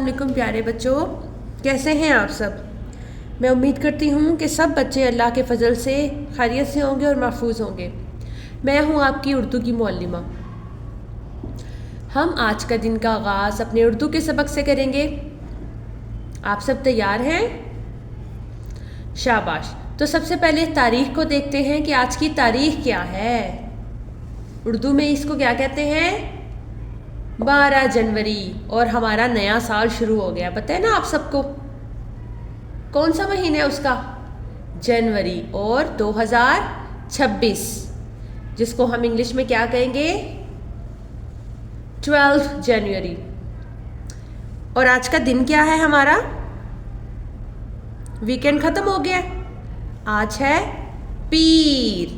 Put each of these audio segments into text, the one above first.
वालेकुम प्यारे बच्चों, कैसे हैं आप सब। मैं उम्मीद करती हूँ कि सब बच्चे अल्लाह के फजल से खैरियत से होंगे और महफूज होंगे। मैं हूँ आपकी उर्दू की मुअल्लिमा। हम आज का दिन का आगाज़ अपने उर्दू के सबक से करेंगे। आप सब तैयार हैं? शाबाश। तो सबसे पहले तारीख़ को देखते हैं कि आज की तारीख़ क्या है। उर्दू में इसको क्या कहते हैं? 12 जनवरी। और हमारा नया साल शुरू हो गया, पता है ना आप सबको। कौन सा महीना है उसका? जनवरी। और 2026, जिसको हम इंग्लिश में क्या कहेंगे? 12 जनवरी। और आज का दिन क्या है हमारा? वीकेंड ख़त्म हो गया। आज है पीर।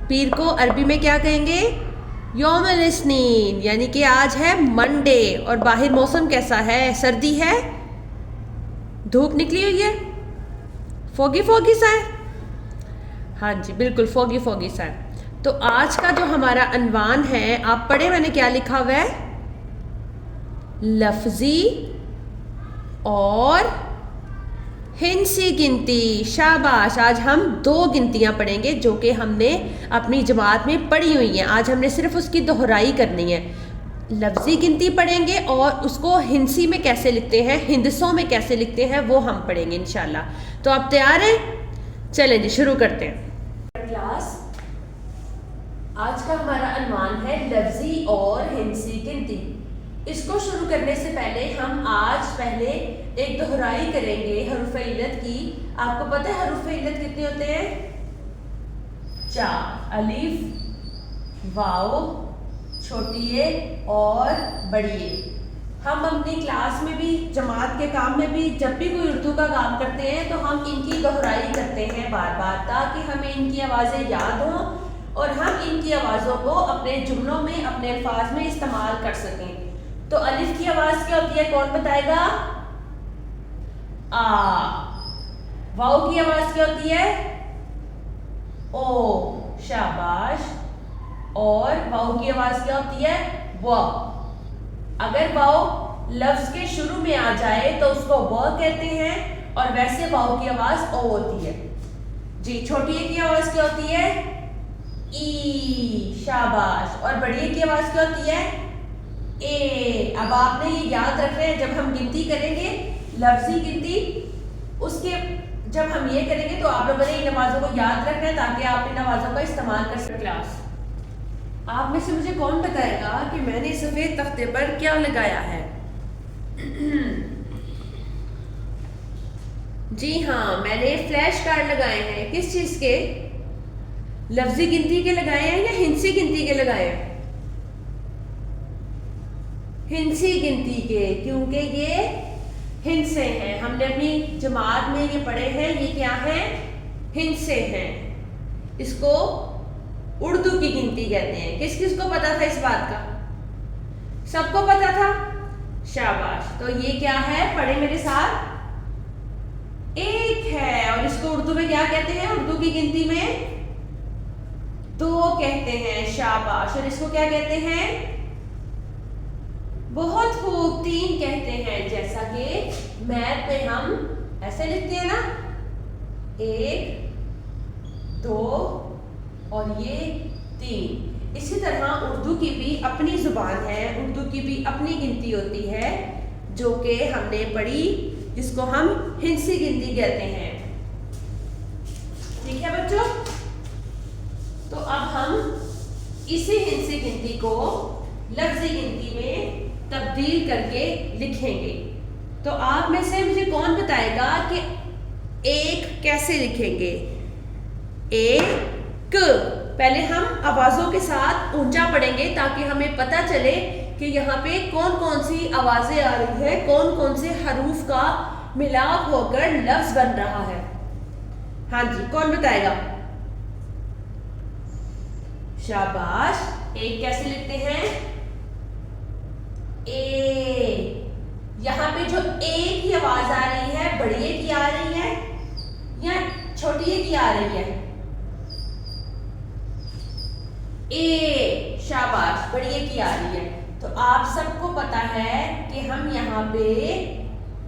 पीर को अरबी में क्या कहेंगे? यौमुल इस्नीन, यानी कि आज है मंडे। और बाहर मौसम कैसा है? सर्दी है, धूप निकली हुई है, फोगी फोगी सा है। हाँ जी बिल्कुल, फोगी फोगी सा है। तो आज का जो हमारा अनवान है, आप पढ़े मैंने क्या लिखा हुआ है? लफ्जी और हिंसी गिनती। शाबाश। आज हम 2 गिनतियाँ पढ़ेंगे जो कि हमने अपनी जमात में पढ़ी हुई हैं। आज हमने सिर्फ उसकी दोहराई करनी है। लफ्ज़ी गिनती पढ़ेंगे और उसको हिंसी में कैसे लिखते हैं, हिंदसों में कैसे लिखते हैं, वो हम पढ़ेंगे इंशाल्लाह। तो आप तैयार हैं? चलें जी, शुरू करते हैं क्लास। आज का हमारा अनवान है लफ्ज़ी और हिंसी गिनती। इसको शुरू करने से पहले हम आज पहले एक दोहराई करेंगे हरूफ इल्लत की। आपको पता है हरूफ इल्लत कितने होते हैं? 4। अलिफ, वाव, छोटी ए और बड़ी ए। हम अपनी क्लास में भी, जमात के काम में भी, जब भी कोई उर्दू का काम करते हैं तो हम इनकी दोहराई करते हैं बार बार, ताकि हमें इनकी आवाज़ें याद हों और हम इनकी आवाज़ों को अपने जुमलों में, अपने अल्फाज में इस्तेमाल कर सकें। तो अलिफ की आवाज़ क्या होती है, कौन बताएगा? आ। वाव की आवाज़ क्या होती है? ओ। शाबाश। और वाव की आवाज़ क्या होती है? व। अगर वाव लफ्ज़ के शुरू में आ जाए तो उसको व कहते हैं, और वैसे वाव की आवाज़ ओ होती है जी। छोटी ए की आवाज़ क्या होती है? ई। शाबाश। और बड़ी ए की आवाज़ क्या होती है? ए। अब आपने ये याद रखना है, जब हम गिनती करेंगे लफ्ज़ी गिनती, उसके जब हम ये करेंगे तो आप लोगों ने इन आवाज़ों को याद रखना है ताकि आप इन आवाज़ों का इस्तेमाल कर सकें। क्लास, आप में से मुझे कौन बताएगा कि मैंने सफ़ेद तख्ते पर क्या लगाया है? जी हाँ, मैंने फ्लैश कार्ड लगाए हैं। किस चीज़ के? लफ्ज़ी गिनती के लगाए हैं या हिंसी गिनती के लगाए हैं? हिंसी गिनती के, क्योंकि ये हिंसे हैं। हमने अपनी जमात में ये पढ़े हैं। ये क्या हैं? हिंसे हैं। इसको उर्दू की गिनती कहते हैं। किस किस को पता था इस बात का? सबको पता था? शाबाश। तो ये क्या है, पढ़े मेरे साथ? 1 है। और इसको उर्दू में क्या कहते हैं? उर्दू की गिनती में 2 कहते हैं। शाबाश। और इसको क्या कहते हैं? बहुत खूब, 3 कहते हैं। जैसा कि मैथ में हम ऐसे लिखते हैं ना, 1, 2 और ये 3। इसी तरह उर्दू की भी अपनी जुबान है, उर्दू की भी अपनी गिनती होती है जो कि हमने पढ़ी, जिसको हम हिंसी गिनती कहते हैं। ठीक है बच्चों? तो अब हम इसी हिंसी गिनती को लफ्ज़ी गिनती में तब्दील करके लिखेंगे। तो आप में से मुझे कौन बताएगा कि 1 कैसे लिखेंगे? 1। पहले हम आवाज़ों के साथ ऊंचा पढ़ेंगे ताकि हमें पता चले कि यहाँ पे कौन कौन सी आवाज़ें आ रही हैं, कौन कौन से हरूफ का मिलाप होकर लफ्ज़ बन रहा है। हाँ जी, कौन बताएगा? शाबाश। 1 कैसे लिखते हैं? ए। यहाँ पे जो ए की आवाज आ रही है, बड़ी ए की आ रही है या छोटी ए की आ रही है? ए। शाबाश, बड़ी ए की आ रही है। तो आप सबको पता है कि हम यहाँ पे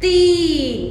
3.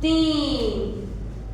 3.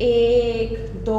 1 2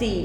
3.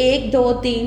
1 2 3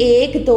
1 2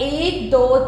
1 2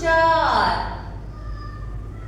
4۔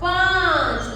5،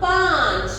5۔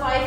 5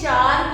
4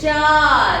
4،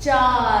4،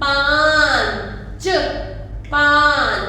5، 5۔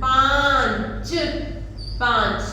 5، 5۔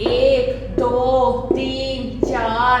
1 2 3 4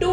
2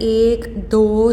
1 2